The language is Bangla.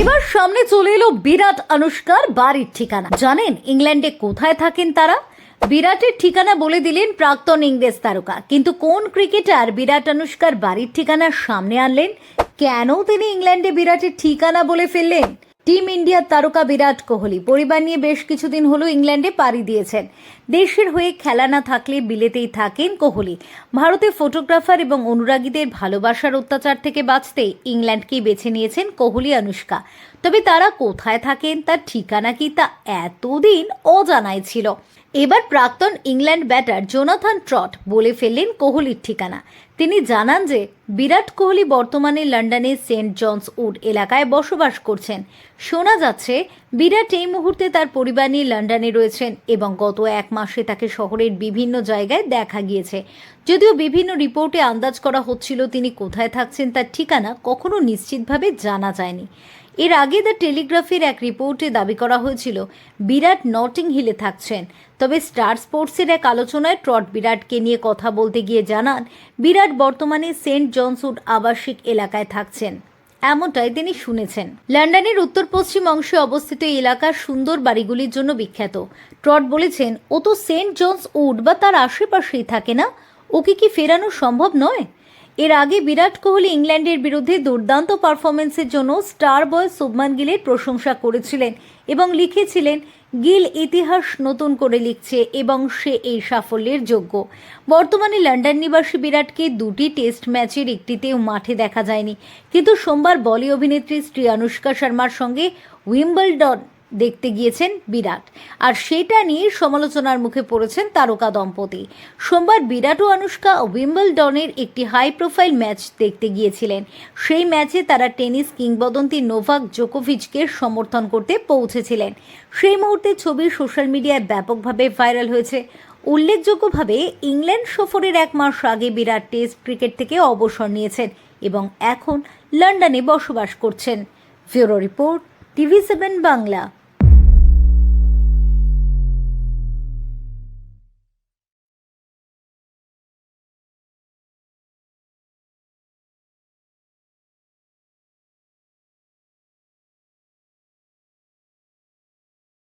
এবার সামনে চলে এলো বিরাট অনুষ্কার বাড়ির ঠিকানা। জানেন ইংল্যান্ডে কোথায় থাকেন তারা? বিরাটের ঠিকানা বলে দিলেন প্রাক্তন ইংরেজ তারকা। কিন্তু কোন ক্রিকেটার বিরাট অনুষ্কার বাড়ির ঠিকানা সামনে আনলেন? কেন তিনি ইংল্যান্ডে বিরাটের ঠিকানা বলে ফেললেন? টিম ইন্ডিয়ার তারকা বিরাট কোহলি পরিবার নিয়ে বেশ কিছুদিন হলো ইংল্যান্ডে পাড়ি দিয়েছেন। দেশের হয়ে খেলা না থাকলে বিলেতেই থাকেন কোহলি। ভারতে ফটোগ্রাফার এবং অনুরাগীদের ভালোবাসার অত্যাচার থেকে বাঁচতে ইংল্যান্ডকেই বেছে নিয়েছেন কোহলি অনুষ্কা। তবে তারা কোথায় থাকেন, তার ঠিকানা কি, তা এতদিন অজানাই ছিল। এবার প্রাক্তন ইংল্যান্ড ব্যাটার জোনাথন ট্রট বলে ফেললেন কোহলির ঠিকানা। তিনি জানান যে বিরাট কোহলি বর্তমানে লন্ডনের সেন্ট জনস উড এলাকায় বসবাস করছেন। শোনা যাচ্ছে বিরাট এই মুহূর্তে তার পরিবার নিয়ে লন্ডনে রয়েছেন এবং গত এক মাসে তাকে শহরের বিভিন্ন জায়গায় দেখা গিয়েছে। যদিও বিভিন্ন রিপোর্টে আন্দাজ করা হচ্ছিল তিনি কোথায় থাকছেন, তার ঠিকানা কখনো নিশ্চিতভাবে জানা যায়নি। এর আগে দ্য টেলিগ্রাফের এক রিপোর্টে দাবি করা হয়েছিল বিরাট নটিং হিলে থাকছেন। তবে স্টার স্পোর্টসের এক আলোচনায় ট্রট বিরাটকে নিয়ে কথা বলতে গিয়ে জানান বিরাট বর্তমানে সেন্ট জনস উড আবাসিক এলাকায় থাকছেন, এমনটাই তিনি শুনেছেন। লন্ডনের উত্তর পশ্চিম অংশে অবস্থিত এই এলাকার সুন্দর বাড়িগুলির জন্য বিখ্যাত। ট্রট বলেছেন, ও তো সেন্ট জনস উড বা তার আশেপাশেই থাকে না, ওকে কি ফেরানো সম্ভব নয়? এর আগে বিরাট কোহলি ইংল্যান্ডের বিরুদ্ধে দুর্দান্ত পারফরমেন্সের জন্য স্টার বয় শুভমান গিলের প্রশংসা করেছিলেন এবং লিখেছিলেন, গিল ইতিহাস নতুন করে লিখছে এবং সে এই সাফল্যের যোগ্য। বর্তমানে লন্ডন নিবাসী বিরাটকে দুটি টেস্ট ম্যাচের একটিতেও মাঠে দেখা যায়নি, কিন্তু সোমবার বলি অভিনেত্রী স্ত্রী অনুষ্কা শর্মার সঙ্গে উইম্বলডন দেখতে গিয়েছেন বিরাট, আর সেটা নিয়ে সমালোচনার মুখে পড়েছেন তারকা দম্পতি। সোমবার বিরাট ও অনুষ্কা উইম্বলডনের একটি হাই প্রোফাইল ম্যাচ দেখতে গিয়েছিলেন। সেই ম্যাচে তারা টেনিস কিংবদন্তি নোভাক জোকোভিচকে সমর্থন করতে পৌঁছেছিলেন। সেই মুহূর্তে ছবি সোশ্যাল মিডিয়ায় ব্যাপকভাবে ভাইরাল হয়েছে। উল্লেখযোগ্যভাবে ইংল্যান্ড সফরের এক মাস আগে বিরাট টেস্ট ক্রিকেট থেকে অবসর নিয়েছেন এবং এখন লন্ডনে বসবাস করছেন। Bureau report, TV7 Bangla.